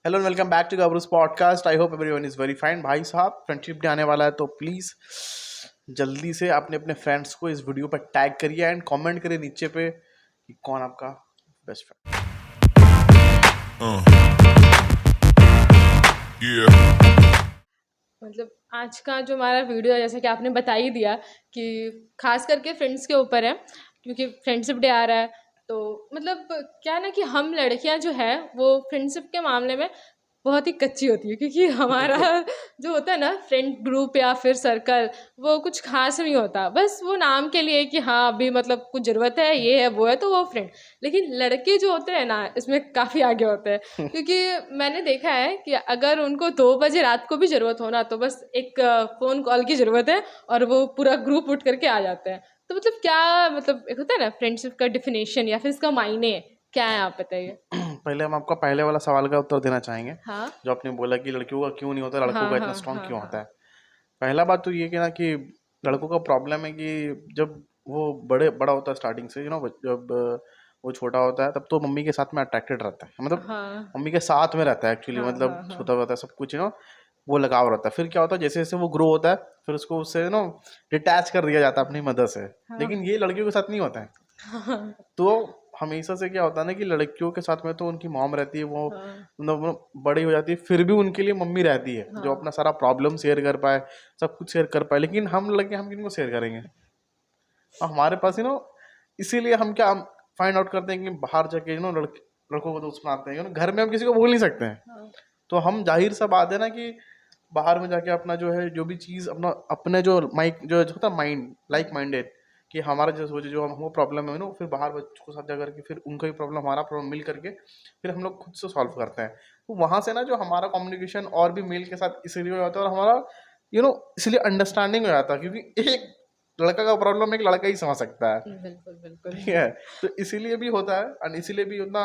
Hello and welcome back to Gabru's podcast. I hope everyone is very fine. भाई साहब, friendship day आने वाला है तो प्लीज़ जल्दी से अपने अपने फ्रेंड्स को इस वीडियो पर टैग करिए एंड कमेंट करिए नीचे पे कि कौन आपका बेस्ट फ्रेंड। मतलब आज का जो हमारा वीडियो है, जैसे कि आपने बता ही दिया कि खास करके फ्रेंड्स के ऊपर है, क्योंकि फ्रेंडशिप डे आ रहा है। तो मतलब क्या है ना कि हम लड़कियां जो है वो फ्रेंडशिप के मामले में बहुत ही कच्ची होती है, क्योंकि हमारा बिल्कुल। जो होता है ना फ्रेंड ग्रुप या फिर सर्कल, वो कुछ खास नहीं होता, बस वो नाम के लिए कि हाँ अभी मतलब कुछ ज़रूरत है, ये है वो है, तो वो फ्रेंड। लेकिन लड़के जो होते हैं ना इसमें काफ़ी आगे होते हैं, क्योंकि मैंने देखा है कि अगर उनको 2 बजे रात को भी ज़रूरत हो ना, तो बस एक फ़ोन कॉल की ज़रूरत है और वो पूरा ग्रुप उठ करके आ जाते हैं। तो मतलब क्या, मतलब एक होता है ना फ्रेंडशिप का डिफिनेशन या फिर इसका मायने क्या है, आप बताइए। पहले हम आपका पहले वाला सवाल का उत्तर देना चाहेंगे, हाँ जो आपने बोला कि लड़कियों का क्यों नहीं होता, लड़कों हाँ का इतना हाँ स्ट्रांग हाँ क्यों होता हाँ। है। पहला बात तो ये कि ना कि लड़कों का प्रॉब्लम है कि जब वो बड़ा होता है स्टार्टिंग से, जब वो छोटा होता है तब तो मम्मी के साथ में अट्रैक्टेड रहता है, मतलब हाँ मम्मी के साथ में रहता है एक्चुअली, हाँ मतलब हाँ हाँ। छोटा होता है सब कुछ वो लगाव रहता है। फिर क्या होता है, जैसे जैसे वो ग्रो होता है फिर उसको उससे डिटैच कर दिया जाता है अपनी मदर से। हाँ लेकिन ये लड़कियों के साथ नहीं होता है। हाँ तो हमेशा से क्या होता है ना कि लड़कियों के साथ में तो उनकी मॉम रहती है, वो हाँ मतलब वो बड़ी हो जाती है, फिर भी उनके लिए मम्मी रहती है जो हाँ। अपना सारा प्रॉब्लम शेयर कर पाए, सब कुछ शेयर कर पाए। लेकिन हम लड़के हम किनको शेयर करेंगे। और हमारे पास इसीलिए हम क्या फाइंड आउट करते हैं कि बाहर जाके लड़कों को दोस्त बनाते हैं। घर में हम किसी को बोल नहीं सकते हैं। हाँ तो हम जाहिर सा बात है ना कि बाहर में जाके अपना जो है जो भी चीज़ अपना अपने जो माइक जो होता है माइंड लाइक माइंडेड, कि हमारा जो सोचे जो हम वो प्रॉब्लम है फिर बाहर बच्चों के साथ जा करके फिर उनका भी प्रॉब्लम हमारा प्रॉब्लम मिल करके फिर हम लोग खुद से सॉल्व करते हैं। तो वहाँ से ना जो हमारा कम्युनिकेशन और भी मेल के साथ इसलिए हो जाता है, और हमारा इसलिए अंडरस्टैंडिंग हो जाता है, क्योंकि एक लड़का का प्रॉब्लम एक लड़का ही समझ सकता है। बिल्कुल बिल्कुल। ठीक है। तो इसीलिए भी होता है, और इसीलिए भी उतना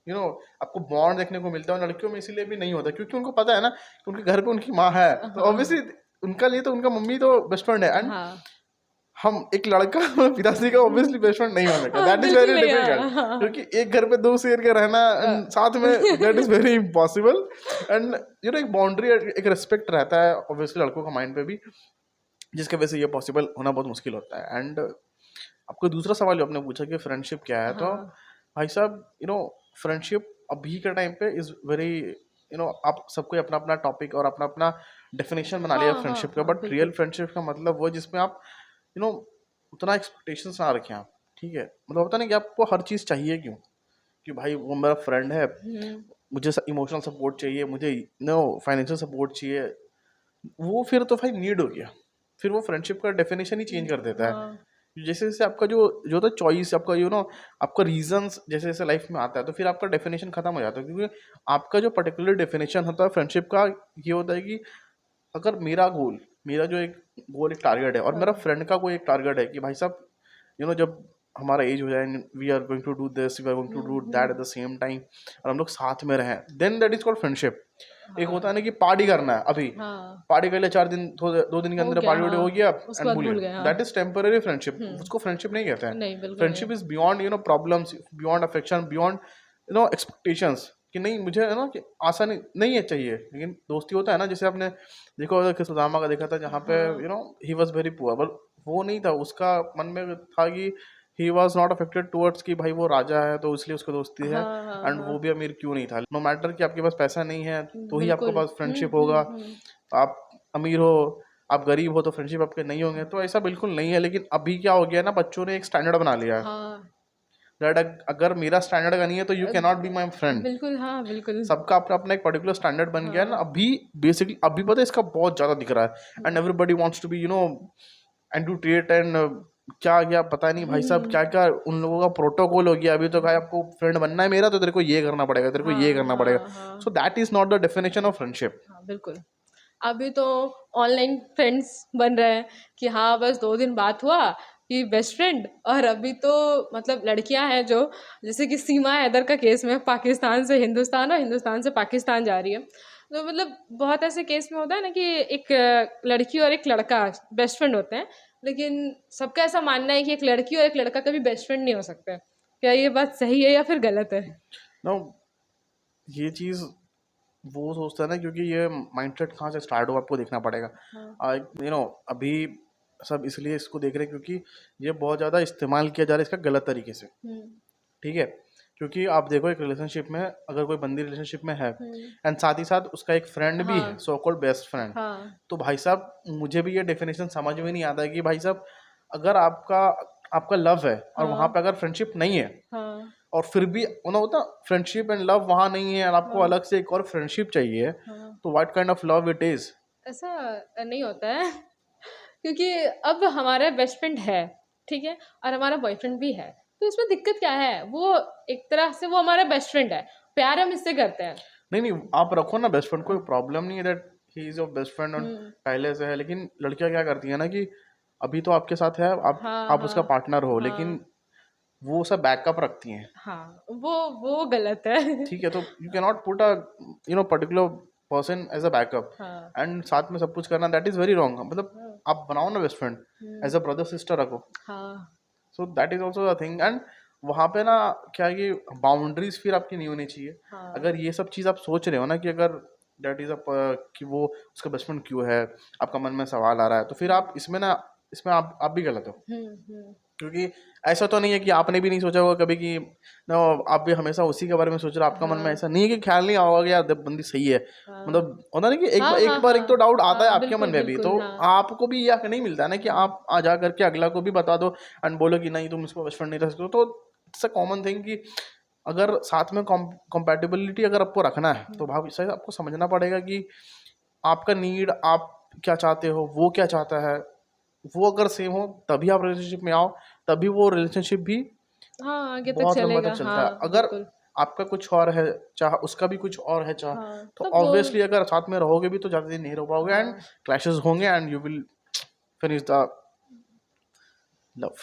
यू नो आपको बॉन्ड देखने को मिलता है। और लड़कियों में इसीलिए भी नहीं होता क्योंकि उनको पता है ना कि उनके घर पे उनकी माँ है, तो हाँ ऑब्वियसली उनका लिए तो उनका मम्मी तो बेस्ट फ्रेंड है। एंड हाँ हम एक लड़का पिताश्री का ऑब्वियसली बेस्ट फ्रेंड नहीं हो सकता, हाँ, दैट इज बिल्कुल वेरी नहीं। डिफिकल्ट। हाँ क्योंकि एक घर पे दो शेर के रहना हाँ and साथ में, that is very impossible. And एक बाउंड्री, एक रिस्पेक्ट रहता है ऑब्वियसली लड़कों का माइंड पे भी, जिसकी वजह से ये पॉसिबल होना बहुत मुश्किल होता है। एंड आपको दूसरा सवाल जो आपने पूछा कि फ्रेंडशिप क्या है, तो हाँ भाई साहब फ्रेंडशिप अभी के टाइम पे इज़ वेरी आप सबको अपना अपना टॉपिक और अपना अपना डेफिनेशन बना लिया हाँ हाँ फ्रेंडशिप का। हाँ, बट रियल बिल्कुल। फ्रेंडशिप का मतलब वो है जिसमें आप यू नो उतना एक्सपेक्टेशंस ना रखें आप। ठीक है, मतलब होता नहीं कि आपको हर चीज़ चाहिए क्यों, कि भाई वो मेरा फ्रेंड है, हम्म। मुझे इमोशनल सपोर्ट चाहिए, मुझे फाइनेंशियल सपोर्ट चाहिए। वो फिर तो भाई नीड हो गया, फिर वो फ्रेंडशिप का डेफिनेशन ही चेंज कर देता है। हाँ जैसे जैसे आपका जो जो होता है चॉइस, आपका आपका रीजंस जैसे जैसे लाइफ में आता है, तो फिर आपका डेफिनेशन खत्म हो जाता है। क्योंकि आपका जो पर्टिकुलर डेफिनेशन होता है फ्रेंडशिप का, ये होता है कि अगर मेरा जो एक गोल, एक टारगेट है, और मेरा हाँ फ्रेंड का कोई एक टारगेट है कि भाई साहब जब हमारा एज हो जाए, we are going to do this, we are going to do that at the same time, और हम लोग साथ में रहें, then that is called friendship. एक होता है हाँ ना कि पार्टी करना है अभी, हाँ, पार्टी कर लिया 4 दिन, 2 दिन के हो अंदर गया पार्टी वार्टी हो हाँ, गया उसके एंड बाद भूल भूल गए, गए। हाँ। दैट इज टेम्पररी फ्रेंडशिप, हम्म। उसको फ्रेंडशिप नहीं कहते हैं। नहीं, बिल्कुल नहीं। Friendship is beyond problems, beyond affection, beyond expectations, कि नहीं मुझे कि आसानी नहीं है चाहिए। लेकिन दोस्ती होता है ना, जैसे आपने देखा होगा कि सुदामा का देखा था, जहाँ पे हाँ he was very poor, but वो नहीं था, उसका मन में था कि he was not affected towards कि भाई वो राजा है तो इसलिए उसको दोस्ती है। हाँ हाँ एंड हाँ, वो भी अमीर क्यों नहीं था, नो मैटर कि आपके पास पैसा नहीं है तो ही आपके बिल्कुल। पास फ्रेंडशिप होगा। हम्म। आप अमीर हो, आप गरीब हो, तो फ्रेंडशिप आपके नहीं होंगे, तो ऐसा बिल्कुल नहीं है। लेकिन अभी क्या हो गया ना, बच्चों ने एक स्टैंडर्ड बना लिया है हाँ दैट अगर मेरा स्टैंडर्ड का नहीं है तो you can not be my friend. बिल्कुल। हाँ बिल्कुल। सबका अपना अपना एक पर्टिकुलर स्टैंडर्ड बन गया है ना हाँ अभी। बेसिकली अभी पता है इसका बहुत ज्यादा दिख रहा है, and everybody wants to be and to treat and क्या क्या पता नहीं भाई साहब क्या क्या उन लोगों का प्रोटोकॉल हो गया अभी। तो भाई आपको फ्रेंड बनना है मेरा तो तेरे को ये करना पड़ेगा, तेरे को ये हाँ करना पड़ेगा। हाँ हाँ so that is not the definition of friendship. हाँ, बिल्कुल। अभी तो ऑनलाइन फ्रेंड्स बन रहे हैं कि हाँ बस 2 दिन बात हुआ कि बेस्ट फ्रेंड। और अभी तो मतलब लड़कियां हैं जो, जैसे कि सीमा हैदर का केस में पाकिस्तान से हिंदुस्तान और हिंदुस्तान से पाकिस्तान जा रही है। तो मतलब बहुत ऐसे केस में होता है ना कि एक लड़की और एक लड़का बेस्ट फ्रेंड होते हैं, लेकिन सबका ऐसा मानना है कि एक लड़की और एक लड़का कभी बेस्ट फ्रेंड नहीं हो सकते। क्या ये बात सही है या फिर गलत है? नो, ये चीज वो सोचता है ना, क्योंकि ये माइंडसेट कहाँ से स्टार्ट हुआ आपको देखना पड़ेगा। हाँ। अभी सब इसलिए इसको देख रहे हैं क्योंकि ये बहुत ज़्यादा इस्तेमाल किया जा रहा है इसका गलत तरीके से। हम्म। ठीक है, क्योंकि आप देखो एक रिलेशनशिप में अगर कोई बंदी रिलेशनशिप में है हम्म। एंड साथ ही साथ उसका एक फ्रेंड भी है, हाँ। सो कॉल्ड बेस्ट फ्रेंड, हाँ। तो भाई साहब मुझे भी ये डेफिनेशन समझ में नहीं आता है कि भाई साहब अगर आपका आपका लव है और वहाँ हाँ। पे अगर फ्रेंडशिप नहीं है, हाँ। और फिर भी होता फ्रेंडशिप एंड लव वहाँ नहीं है और आपको हाँ। अलग से एक और फ्रेंडशिप चाहिए, हाँ। तो what kind of love it is? ऐसा नहीं होता है क्योंकि अब हमारा बेस्ट फ्रेंड है, ठीक है, और हमारा बॉयफ्रेंड भी है, तो इसमें दिक्कत क्या है? वो एक तरह से वो हमारा बेस्ट फ्रेंड है, प्यार हम इससे करते हैं। नहीं नहीं, आप रखो ना बेस्ट फ्रेंड, कोई प्रॉब्लम नहीं है that he is your best friend और हम्म। पहले से है, लेकिन लड़कियां क्या करती है ना कि अभी तो आपके साथ है, हाँ। आप उसका हाँ। पार्टनर हो, लेकिन हाँ। वो सब बैकअप रखती हैं। हाँ, वो गलत है। ठीक है, तो you can not put a particular person as a backup हाँ। एंड साथ में सब कुछ करना, दैट इज वेरी रॉन्ग। मतलब हाँ। आप बनाओ ना best friend, as a brother sister रखो, हाँ। So that is also the thing. And वहाँ पे ना क्या है कि बाउंड्रीज फिर आपकी नहीं होनी चाहिए। हाँ। अगर ये सब चीज़ आप सोच रहे हो ना कि अगर दैट इज अ कि वो उसका बेस्ट फ्रेंड क्यों है, आपका मन में सवाल आ रहा है, तो फिर आप इसमें आप भी गलत हो। हम्म। क्योंकि ऐसा तो नहीं है कि आपने भी नहीं सोचा होगा कभी कि नो, आप भी हमेशा उसी के बारे में सोच रहे हो, आपका मन में हाँ। ऐसा नहीं है कि ख्याल नहीं आओगे यार बंदी सही है। हाँ। मतलब होता नहीं कि हाँ। हाँ। एक तो हाँ। डाउट आता है हाँ, आपके मन बिल्कुल में भी, तो बिल्कुल। हाँ। आपको भी यह नहीं मिलता है ना कि आप आ जा करके अगला को भी बता दो एंड बोलो कि नहीं तुम इसको बेस्ट फ्रेंड नहीं रख सकते हो। तो इट्स अ कॉमन थिंग कि अगर साथ में कॉम्पैटिबिलिटी अगर आपको रखना है, तो भाई सही आपको समझना पड़ेगा कि आपका नीड, आप क्या चाहते हो, वो क्या चाहता है, वो अगर सेम हो तभी आप रिलेशनशिप में आओ, तभी वो रिलेशनशिप भी हाँ, आगे तक बहुत लंबा चलेगा। तक चलता है। हाँ, अगर बिल्कुल। आपका कुछ और है चाह, उसका भी कुछ और है चाह, हाँ, तो तब वो। ऑब्वियसली अगर साथ में रहोगे भी तो ज़्यादा दिन नहीं रह पाओगे एंड हाँ। क्लैशेस होंगे and you will finish the love.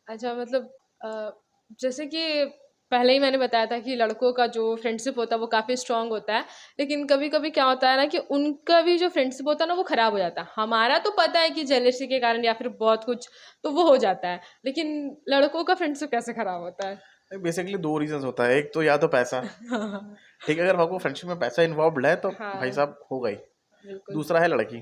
अच्छा, मतलब जैसे कि पहले ही मैंने बताया था कि लड़कों का जो फ्रेंडशिप होता है वो काफ़ी स्ट्रांग होता है, लेकिन कभी कभी क्या होता है ना कि उनका भी जो फ्रेंडशिप होता है ना वो ख़राब हो जाता है। हमारा तो पता है कि जेलसी के कारण या फिर बहुत कुछ तो वो हो जाता है, लेकिन लड़कों का फ्रेंडशिप कैसे ख़राब होता है? बेसिकली दो रीजंस होता है, एक तो या तो पैसा। हाँ। ठीक है, अगर आपको फ्रेंडशिप में पैसा इन्वॉल्व है तो भाई हाँ, साहब हो गई। बिल्कुल। दूसरा है लड़की।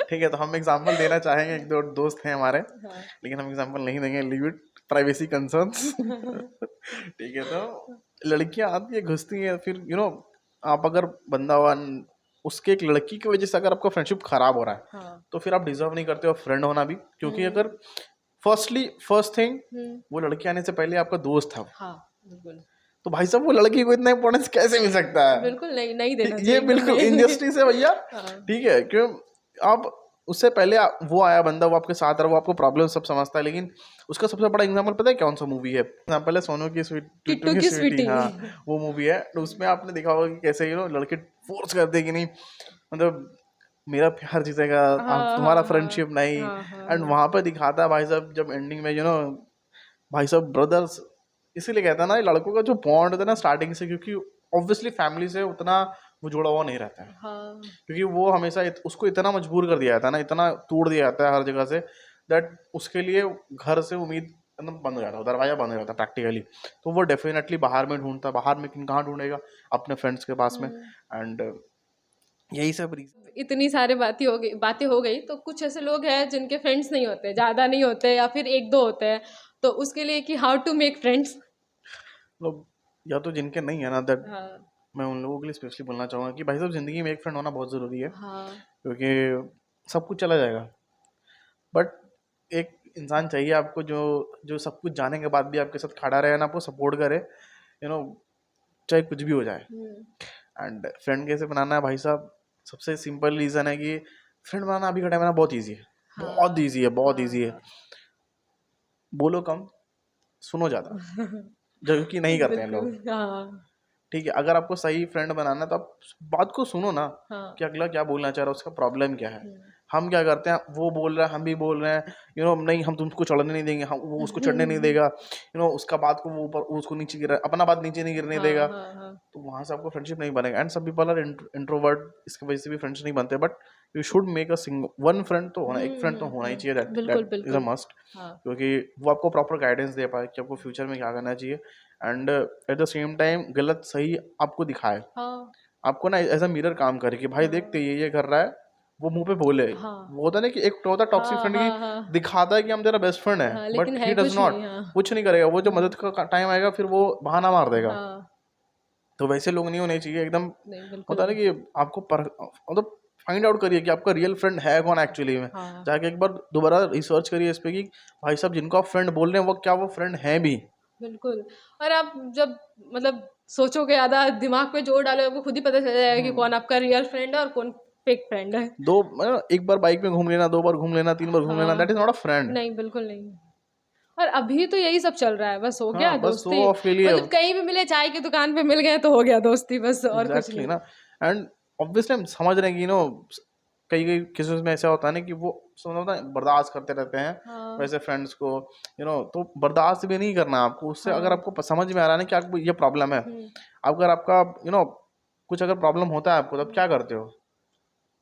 ठीक है, तो हम एग्जांपल देना चाहेंगे, एक दो दोस्त हैं हमारे, हाँ। लेकिन हम एग्जांपल नहीं देंगे, लीव इट, प्राइवेसी कंसर्न्स। ठीक है, तो लड़कियां आती है घुसती हैं, फिर आप अगर बंदा वन उसके एक लड़की की वजह से अगर आपका फ्रेंडशिप खराब हो रहा है, हाँ। तो फिर आप डिजर्व नहीं करते हो फ्रेंड होना भी, क्योंकि हम्म। अगर फर्स्ट थिंग हम्म। वो लड़की आने से पहले आपका दोस्त था, हाँ, बिल्कुल। तो भाई साहब वो लड़की को इतना इंपॉर्टेंस कैसे मिल सकता है? बिल्कुल नहीं, नहीं देना ये चाहिए एकदम बिल्कुल नहीं। इनजस्टिस है भैया। हाँ। ठीक है, क्यों आप उससे पहले वो आया बंदा, वो आपके साथ रहा, वो आपको प्रॉब्लम सब समझता है, लेकिन उसका सबसे बड़ा एग्जांपल पता है कौन सा मूवी है? एग्जांपल है सोनू की स्वीट टूटू किट्टू की की स्वीटी। स्वीटी। हाँ, वो मूवी है, तो उसमें आपने देखा होगा कि कैसे लड़के फोर्स करते हैं कि नहीं, मतलब मेरा प्यार जीतेगा, आप हाँ। तुम्हारा हाँ। हाँ। फ्रेंडशिप नहीं। हाँ। हाँ। एंड हाँ। वहां पर दिखाता है भाई साहब जब एंडिंग में भाई साहब ब्रदर्स, इसीलिए कहता है ना ये लड़कों का जो बॉन्ड होता है ना स्टार्टिंग से, क्योंकि ऑब्वियसली फैमिली से उतना वो जुड़ा हुआ नहीं रहता है, हाँ। क्योंकि वो हमेशा उसको इतना मजबूर कर दिया जाता है ना, इतना तोड़ दिया जाता है हर जगह से, दैट उसके लिए घर से उम्मीद एकदम बंद हो जाता है, दरवाजा बंद हो जाता है प्रैक्टिकली। तो वो डेफिनेटली बाहर में ढूंढता है, बाहर में कहाँ ढूंढेगा? अपने फ्रेंड्स के पास में। एंड यही सब रीजन। इतनी सारी बातें हो गई, तो कुछ ऐसे लोग हैं जिनके फ्रेंड्स नहीं होते, ज़्यादा नहीं होते, या फिर एक दो होते हैं, तो उसके लिए कि हाउ टू मेक फ्रेंड्स। मतलब या तो जिनके नहीं है ना, दैट हाँ। मैं उन लोगों के लिए स्पेशली बोलना चाहूँगा कि भाई साहब ज़िंदगी में एक फ्रेंड होना बहुत ज़रूरी है, हाँ। क्योंकि सब कुछ चला जाएगा, बट एक इंसान चाहिए आपको जो जो सब कुछ जाने के बाद भी आपके साथ खड़ा रहे ना, आपको सपोर्ट करे, यू नो चाहे कुछ भी हो जाए। हम्म। एंड फ्रेंड कैसे बनाना है भाई साहब? सबसे सिंपल रीज़न है कि फ्रेंड बनाना अभी का टाइम में ना बहुत ईजी है, बहुत हाँ। ईजी है, बहुत हाँ। ईजी है। हाँ। बोलो कम, सुनो ज़्यादा, जो कि नहीं करते हैं बिल्कुल। लोग। हाँ। ठीक है, अगर आपको सही फ्रेंड बनाना है तो आप बात को सुनो ना, हाँ। कि अगला क्या बोलना चाह रहा है, उसका प्रॉब्लम क्या है। हम्म। हम क्या करते हैं, वो बोल रहा है हम भी बोल रहे हैं, नहीं हम तुमको चढ़ने नहीं देंगे, हम वो उसको चढ़ने नहीं देगा, उसका बात को वो ऊपर, उसको नीचे गिरा, अपना बात नीचे नहीं गिरने हाँ। देगा, हाँ। हाँ। तो वहाँ से आपको फ्रेंडशिप नहीं बनेगा। एंड सब पीपल आर इंट्रोवर्ट, इसकी वजह से भी फ्रेंड्स नहीं बनते, but you should make a one friend, तो होना, एक फ्रेंड तो होना ही चाहिए, दैट बिल्कुल दैट इज अ बिल्कुल। मस्ट। हाँ। क्योंकि वो आपको प्रॉपर गाइडेंस दे पाए कि आपको फ्यूचर में क्या करना चाहिए, and eight the same time गलत सही आपको दिखाए। हाँ। आपको ना एज अ मिरर काम करे कि भाई देखते ये कर रहा है, वो मुंह पे बोले। हाँ वो होता है ना कि एक होता है टॉक्सिक हाँ फ्रेंड हाँ की, हाँ दिखाता है कि हम तेरा बेस्ट फ्रेंड है, हाँ, बट लेकिन ही है डज कुछ नॉट, नहीं। हाँ कुछ नहीं करेगा। वो जब मदद का टाइम आएगा फिर वो बहाना मार देगा। हाँ तो वैसे लोग नहीं होने चाहिए एकदम। नहीं बिल्कुल होता है ना नहीं। कि आपको मतलब फाइंड आउट करिए कि आपका रियल फ्रेंड है कौन एक्चुअली में। हाँ जाके एक बार दोबारा रिसर्च करिए इस पे कि भाई साहब जिनको आप फ्रेंड बोल रहे हैं वो क्या वो फ्रेंड हैं भी। बिल्कुल। और आप जब मतलब सोचोगे, ज़्यादा दिमाग पे जोर डालोगे, आपको खुद ही पता चल जाएगा कि कौन आपका रियल फ्रेंड है और कौन फेक फ्रेंड है। एक बार बाइक में घूम लेना, 2 बार घूम लेना, 3 बार घूम लेना, दैट इज हाँ नॉट अ फ्रेंड। नहीं बिल्कुल नहीं। और अभी तो यही सब चल रहा है, बस हो गया हाँ बस शो दोस्ती। ऑफ के लिए। मतलब कहीं भी मिले, चाय की दुकान पे मिल गए तो हो गया दोस्ती, बस और कुछ एग्जैक्टली नहीं। ना। एंड ऑब्वियसली हम समझ रहे हैं कि कई कई केसेस में ऐसा होता है ना कि वो होता है बर्दाश्त करते रहते हैं हाँ वैसे फ्रेंड्स को, तो बर्दाश्त भी नहीं करना आपको उससे। अगर हाँ आपको समझ में आ रहा है ना कि आपको ये प्रॉब्लम है, हम्म अगर आपका कुछ अगर प्रॉब्लम होता है आपको, तब क्या करते हो?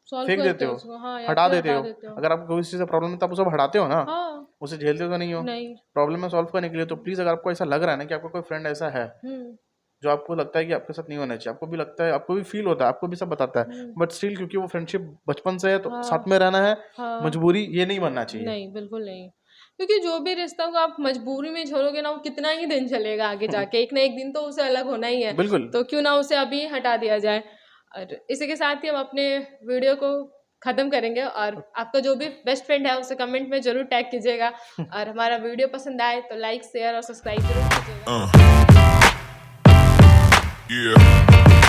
सॉल्व फेंक देते करते हो हो, उसको, हाँ, या हटा फिर देते हटा हो। देते हो। अगर आपको किसी चीज़ से प्रॉब्लम है तब उसे हटाते हो ना, हाँ उसे झेलते तो नहीं हो। नहीं। प्रॉब्लम में सॉल्व करने के लिए तो प्लीज़, अगर आपको ऐसा लग रहा है ना कि आपका कोई फ्रेंड ऐसा है हम्म जो आपको लगता है कि आपके साथ नहीं होना चाहिए, आपको भी लगता है, आपको भी फील होता है, आपको भी सब बताता है, हम्म बट स्टिल क्योंकि वो फ्रेंडशिप बचपन से है तो साथ हाँ में रहना है, हाँ मजबूरी ये नहीं बनना चाहिए। नहीं बिल्कुल नहीं। क्योंकि जो भी रिश्ता को आप मजबूरी में छोड़ोगे ना, वो कितना ही दिन चलेगा आगे जाके, एक ना एक दिन तो उसे अलग होना ही है। बिल्कुल। तो क्यों ना उसे अभी हटा दिया जाए। और इसी के साथ ही हम अपने वीडियो को ख़त्म करेंगे। और आपका जो भी बेस्ट फ्रेंड है उसे कमेंट में ज़रूर टैग कीजिएगा। और हमारा वीडियो पसंद आए तो लाइक शेयर और सब्सक्राइब जरूर कीजिएगा। Yeah.